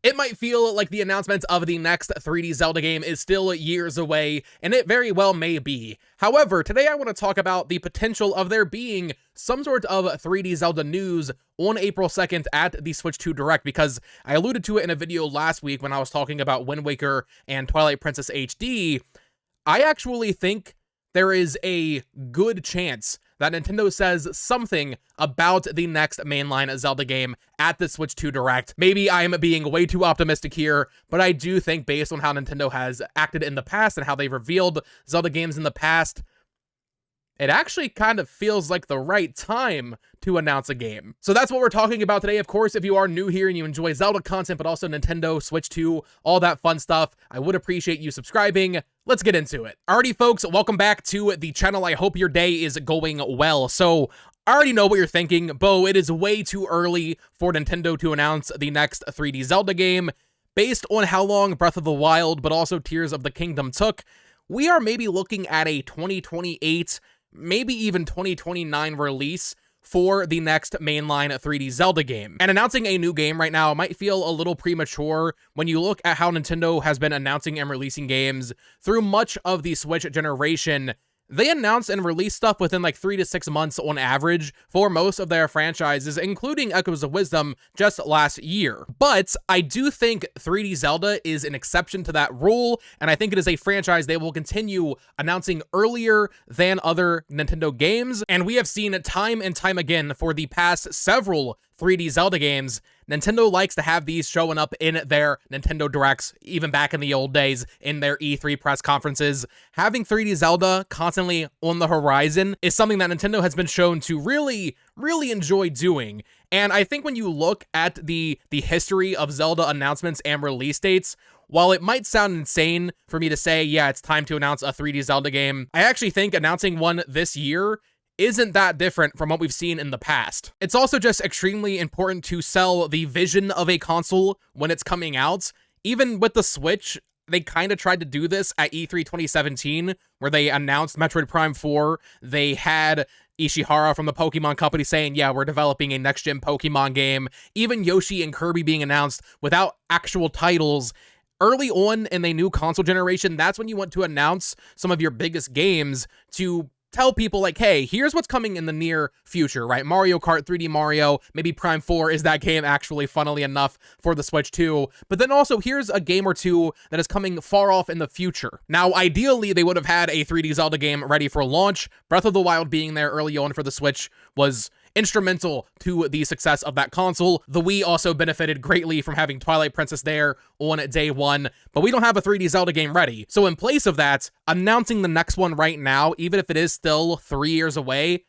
It might feel like the announcement of the next 3D Zelda game is still years away, and it very well may be. However, today I want to talk about the potential of there being some sort of 3D Zelda news on April 2nd at the Switch 2 Direct, because I alluded to it in a video last week when I was talking about Wind Waker and Twilight Princess HD. I actually think there is a good chance that Nintendo says something about the next mainline Zelda game at the Switch 2 Direct. Maybe I'm being way too optimistic here, but I do think based on how Nintendo has acted in the past and how they've revealed Zelda games in the past, it actually kind of feels like the right time to announce a game. So that's what we're talking about today. Of course, if you are new here and you enjoy Zelda content, but also Nintendo, Switch 2, all that fun stuff, I would appreciate you subscribing. Let's get into it. Alrighty, folks, welcome back to the channel. I hope your day is going well. So I already know what you're thinking. Bo, it is way too early for Nintendo to announce the next 3D Zelda game. Based on how long Breath of the Wild, but also Tears of the Kingdom took, we are maybe looking at a 2028, maybe even 2029 release for the next mainline 3D Zelda game. And announcing a new game right now might feel a little premature when you look at how Nintendo has been announcing and releasing games through much of the Switch generation. They announce and release stuff within like 3 to 6 months on average for most of their franchises, including Echoes of Wisdom just last year. But I do think 3D Zelda is an exception to that rule, and I think it is a franchise they will continue announcing earlier than other Nintendo games. And we have seen time and time again for the past several 3D Zelda games, Nintendo likes to have these showing up in their Nintendo Directs, even back in the old days, in their E3 press conferences. Having 3D Zelda constantly on the horizon is something that Nintendo has been shown to really enjoy doing. And I think when you look at the history of Zelda announcements and release dates, while it might sound insane for me to say, yeah, it's time to announce a 3D Zelda game, I actually think announcing one this year isn't that different from what we've seen in the past. It's also just extremely important to sell the vision of a console when it's coming out. Even with the Switch, they kind of tried to do this at E3 2017, where they announced Metroid Prime 4. They had Ishihara from the Pokemon Company saying, yeah, we're developing a next-gen Pokemon game. Even Yoshi and Kirby being announced without actual titles. Early on in a new console generation, that's when you want to announce some of your biggest games to tell people like, hey, here's what's coming in the near future, right? Mario Kart, 3D Mario, maybe Prime 4 is that game actually, funnily enough, for the Switch 2. But then also, here's a game or two that is coming far off in the future. Now, ideally, they would have had a 3D Zelda game ready for launch. Breath of the Wild being there early on for the Switch was instrumental to the success of that console. The Wii also benefited greatly from having Twilight Princess there on day one, but we don't have a 3D Zelda game ready. So in place of that, announcing the next one right now, even if it is still 3 years away,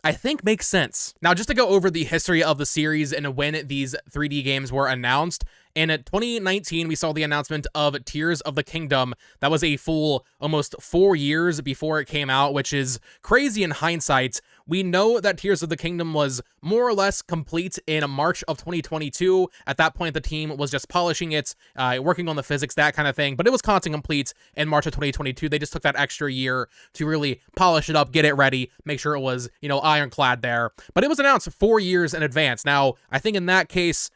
I think makes sense. Now, just to go over the history of the series and when these 3D games were announced, in 2019, we saw the announcement of Tears of the Kingdom. That was a full almost 4 years before it came out, which is crazy in hindsight. We know that Tears of the Kingdom was more or less complete in March of 2022. At that point, the team was just polishing it, working on the physics, that kind of thing. But it was content complete in March of 2022. They just took that extra year to really polish it up, get it ready, make sure it was, ironclad there. But it was announced 4 years in advance. Now, I think in that case,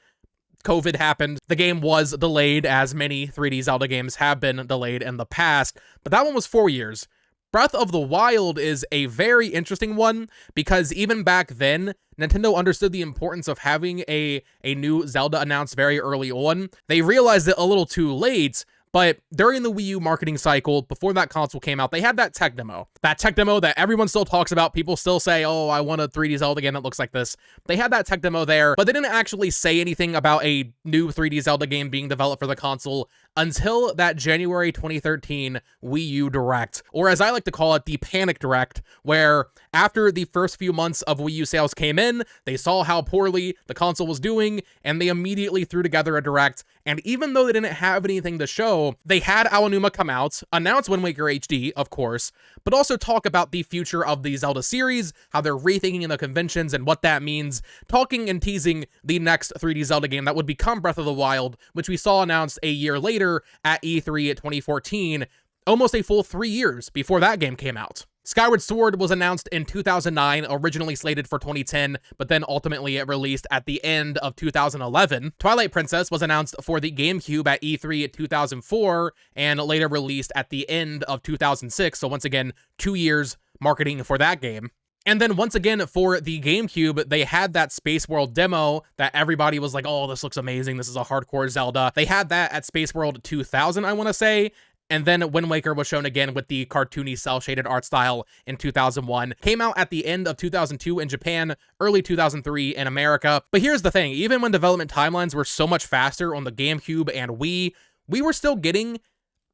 COVID happened. The game was delayed, as many 3D Zelda games have been delayed in the past, but that one was 4 years. Breath of the Wild is a very interesting one, because even back then, Nintendo understood the importance of having a new Zelda announced very early on. They realized it a little too late, but during the Wii U marketing cycle, before that console came out, they had that tech demo. That tech demo that everyone still talks about. People still say, oh, I want a 3D Zelda game that looks like this. They had that tech demo there, but they didn't actually say anything about a new 3D Zelda game being developed for the console until that January 2013 Wii U Direct, or as I like to call it, the Panic Direct, where after the first few months of Wii U sales came in, they saw how poorly the console was doing, and they immediately threw together a Direct. And even though they didn't have anything to show, they had Aonuma come out, announce Wind Waker HD, of course, but also talk about the future of the Zelda series, how they're rethinking the conventions and what that means, talking and teasing the next 3D Zelda game that would become Breath of the Wild, which we saw announced a year later at E3 2014, almost a full 3 years before that game came out. Skyward Sword was announced in 2009, originally slated for 2010, but then ultimately it released at the end of 2011. Twilight Princess was announced for the GameCube at E3 2004, and later released at the end of 2006, so once again, 2 years marketing for that game. And then once again, for the GameCube, they had that Space World demo that everybody was like, oh, this looks amazing, this is a hardcore Zelda. They had that at Space World 2000, I want to say, and then Wind Waker was shown again with the cartoony cel-shaded art style in 2001. Came out at the end of 2002 in Japan, early 2003 in America. But here's the thing, even when development timelines were so much faster on the GameCube and Wii, we were still getting,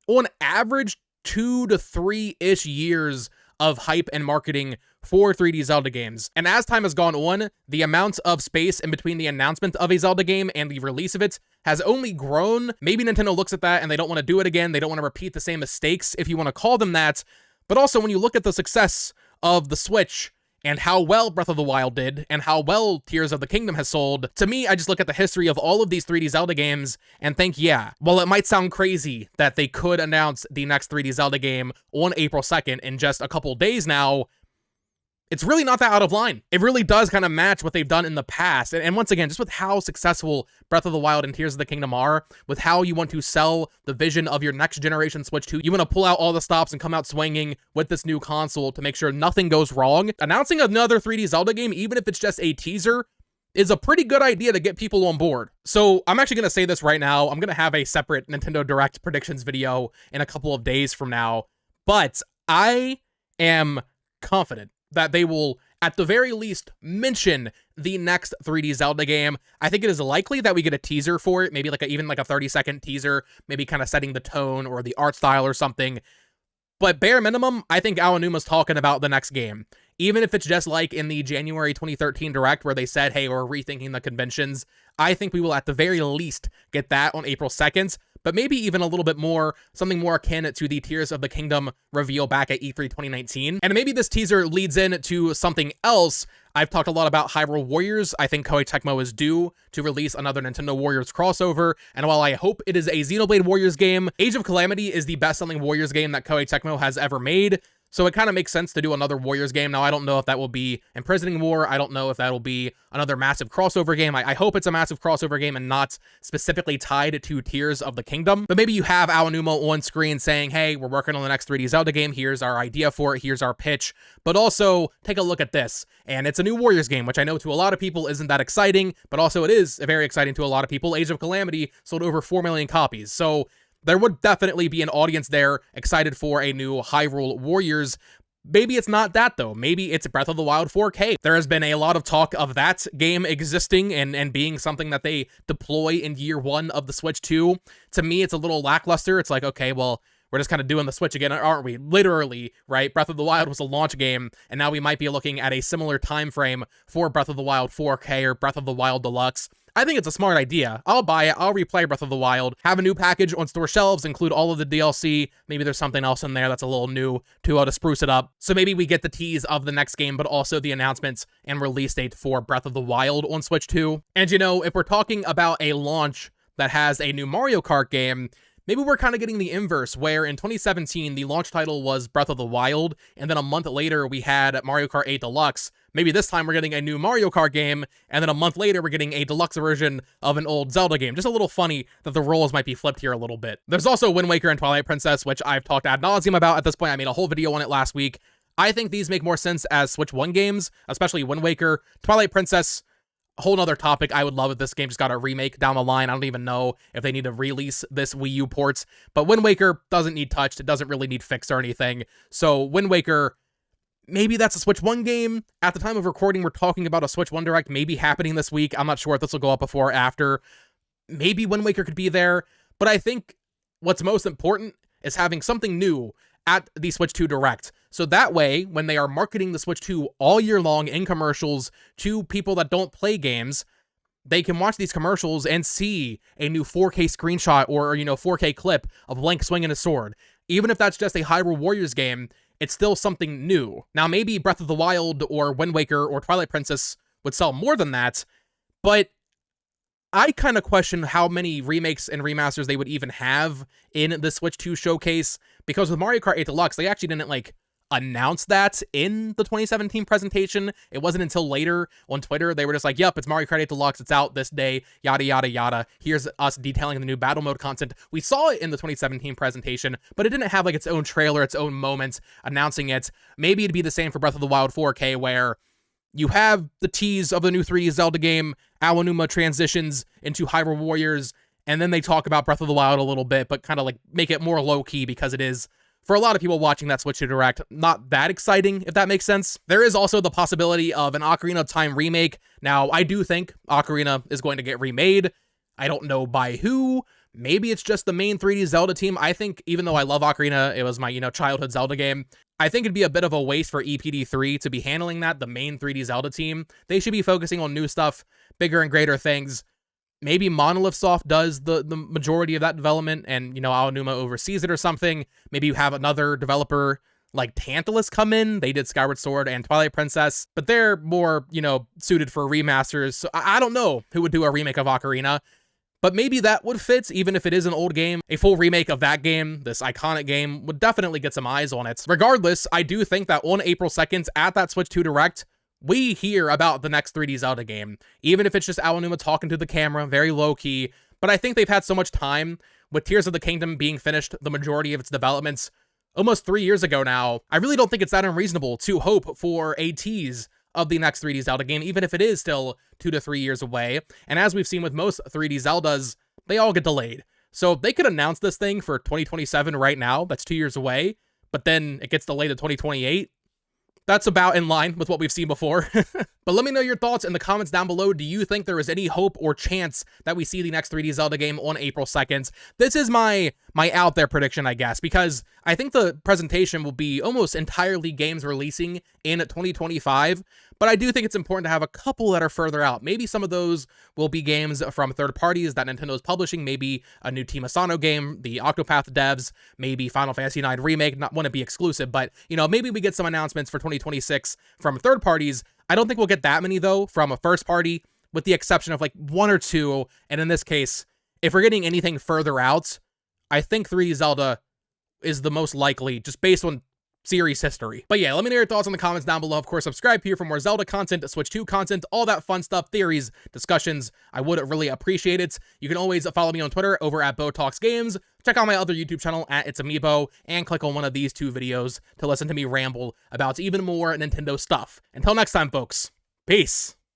on average, 2 to 3-ish years of hype and marketing for 3D Zelda games. And as time has gone on, the amount of space in between the announcement of a Zelda game and the release of it has only grown. Maybe Nintendo looks at that and they don't want to do it again. They don't want to repeat the same mistakes, if you want to call them that. But also, when you look at the success of the Switch and how well Breath of the Wild did, and how well Tears of the Kingdom has sold, to me, I just look at the history of all of these 3D Zelda games and think, yeah, while it might sound crazy that they could announce the next 3D Zelda game on April 2nd in just a couple days now, it's really not that out of line. It really does kind of match what they've done in the past. And once again, just with how successful Breath of the Wild and Tears of the Kingdom are, with how you want to sell the vision of your next generation Switch 2, you want to pull out all the stops and come out swinging with this new console to make sure nothing goes wrong. Announcing another 3D Zelda game, even if it's just a teaser, is a pretty good idea to get people on board. So I'm actually going to say this right now. I'm going to have a separate Nintendo Direct predictions video in a couple of days from now, but I am confident that they will, at the very least, mention the next 3D Zelda game. I think it is likely that we get a teaser for it, maybe even like a 30-second teaser, maybe kind of setting the tone or the art style or something. But bare minimum, I think Aonuma's talking about the next game. Even if it's just like in the January 2013 Direct where they said, hey, we're rethinking the conventions, I think we will at the very least get that on April 2nd. But maybe even a little bit more, something more akin to the Tears of the Kingdom reveal back at E3 2019. And maybe this teaser leads in to something else. I've talked a lot about Hyrule Warriors. I think Koei Tecmo is due to release another Nintendo Warriors crossover, and while I hope it is a Xenoblade Warriors game, Age of Calamity is the best-selling Warriors game that Koei Tecmo has ever made, so it kind of makes sense to do another Warriors game. Now, I don't know if that will be Imprisoning War. I don't know if that will be another massive crossover game. I hope it's a massive crossover game and not specifically tied to Tears of the Kingdom. But maybe you have Aonuma on screen saying, hey, we're working on the next 3D Zelda game. Here's our idea for it. Here's our pitch. But also, take a look at this. And it's a new Warriors game, which I know to a lot of people isn't that exciting, but also it is very exciting to a lot of people. Age of Calamity sold over 4 million copies. So there would definitely be an audience there excited for a new Hyrule Warriors. Maybe it's not that, though. Maybe it's Breath of the Wild 4K. There has been a lot of talk of that game existing and being something that they deploy in year one of the Switch 2. To me, it's a little lackluster. It's like, okay, well, we're just kind of doing the Switch again, aren't we? Literally, right? Breath of the Wild was a launch game, and now we might be looking at a similar time frame for Breath of the Wild 4K or Breath of the Wild Deluxe. I think it's a smart idea. I'll buy it. I'll replay Breath of the Wild, have a new package on store shelves, include all of the DLC. Maybe there's something else in there that's a little new to spruce it up. So maybe we get the tease of the next game, but also the announcements and release date for Breath of the Wild on Switch 2. And you know, if we're talking about a launch that has a new Mario Kart game, maybe we're kind of getting the inverse, where in 2017, the launch title was Breath of the Wild, and then a month later, we had Mario Kart 8 Deluxe. Maybe this time we're getting a new Mario Kart game, and then a month later we're getting a deluxe version of an old Zelda game. Just a little funny that the roles might be flipped here a little bit. There's also Wind Waker and Twilight Princess, which I've talked ad nauseum about at this point. I made a whole video on it last week. I think these make more sense as Switch 1 games, especially Wind Waker. Twilight Princess, a whole nother topic. I would love if this game just got a remake down the line. I don't even know if they need to release this Wii U ports, but Wind Waker doesn't need touched. It doesn't really need fixed or anything. So Wind Waker, maybe that's a Switch 1 game. At the time of recording, we're talking about a Switch 1 Direct maybe happening this week. I'm not sure if this will go up before or after. Maybe Wind Waker could be there, but I think what's most important is having something new at the Switch 2 Direct. So that way, when they are marketing the Switch 2 all year long in commercials to people that don't play games, they can watch these commercials and see a new 4K screenshot or 4K clip of Link swinging a sword. Even if that's just a Hyrule Warriors game, it's still something new. Now, maybe Breath of the Wild or Wind Waker or Twilight Princess would sell more than that, but I kind of question how many remakes and remasters they would even have in the Switch 2 showcase, because with Mario Kart 8 Deluxe, they actually didn't, announced that in the 2017 presentation. It wasn't until later on Twitter they were just like, yep, it's Mario Kart 8 Deluxe, it's out this day, yada yada yada. Here's us detailing the new battle mode content. We saw it in the 2017 presentation, but it didn't have like its own trailer, its own moment announcing it. Maybe it'd be the same for Breath of the Wild 4K, where you have the tease of the new 3D Zelda game, Aonuma transitions into Hyrule Warriors, and then they talk about Breath of the Wild a little bit, but kind of like make it more low-key, because it is, for a lot of people watching that Switch 2 Direct, not that exciting, if that makes sense. There is also the possibility of an Ocarina of Time remake. Now, I do think Ocarina is going to get remade. I don't know by who. Maybe it's just the main 3D Zelda team. I think, even though I love Ocarina, it was my, childhood Zelda game, I think it'd be a bit of a waste for EPD3 to be handling that, the main 3D Zelda team. They should be focusing on new stuff, bigger and greater things. Maybe Monolith Soft does the majority of that development, and, Aonuma oversees it or something. Maybe you have another developer like Tantalus come in. They did Skyward Sword and Twilight Princess, but they're more, suited for remasters. So I don't know who would do a remake of Ocarina, but maybe that would fit, even if it is an old game. A full remake of that game, this iconic game, would definitely get some eyes on it. Regardless, I do think that on April 2nd, at that Switch 2 Direct, we hear about the next 3D Zelda game, even if it's just Aonuma talking to the camera, very low-key. But I think they've had so much time, with Tears of the Kingdom being finished the majority of its developments almost 3 years ago now. I really don't think it's that unreasonable to hope for a tease of the next 3D Zelda game, even if it is still 2 to 3 years away. And as we've seen with most 3D Zeldas, they all get delayed. So they could announce this thing for 2027 right now, that's 2 years away, but then it gets delayed to 2028. That's about in line with what we've seen before. But let me know your thoughts in the comments down below. Do you think there is any hope or chance that we see the next 3D Zelda game on April 2nd? This is my out there prediction, I guess, because I think the presentation will be almost entirely games releasing in 2025, but I do think it's important to have a couple that are further out. Maybe some of those will be games from third parties that Nintendo is publishing, maybe a new Team Asano game, the Octopath devs, maybe Final Fantasy IX Remake, not want to be exclusive, but, maybe we get some announcements for 2026 from third parties. I don't think we'll get that many, though, from a first party, with the exception of, like, 1 or 2, and in this case, if we're getting anything further out, I think 3D Zelda is the most likely, just based on series history. But yeah, let me know your thoughts in the comments down below. Of course, subscribe here for more Zelda content, Switch 2 content, all that fun stuff, theories, discussions. I would really appreciate it. You can always follow me on Twitter over at Botox Games. Check out my other YouTube channel at It's Amiibo, and click on one of these 2 videos to listen to me ramble about even more Nintendo stuff. Until next time, folks, peace.